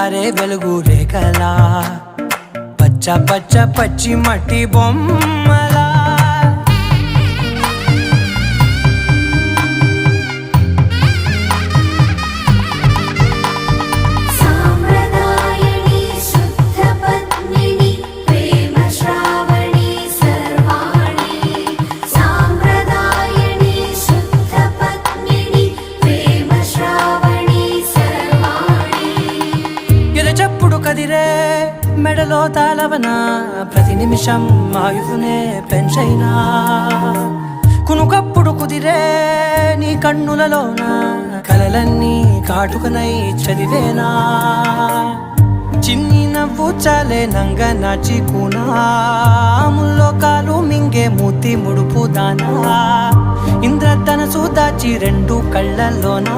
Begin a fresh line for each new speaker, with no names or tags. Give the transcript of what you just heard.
జారే వెలుగు రేఖలా పచ్చ పచ్చ పచ్చి మట్టి బొమ్మలా చెప్పుడు కదిరే మెడలో తాళవన ప్రతి నిమిషం ఆయుధునే పెంచైనా కునుకప్పుడు కుదిరే నీ కన్నులలోన కలలన్నీ కాటుకనై చదివేనా చిన్ని నవ్వు చాలే నంగ నాచి కూనాముల్లో కాలు మింగే మూతి ముడుపు దానా ఇంద్రధనసు దాచి రెండు కళ్ళల్లోనా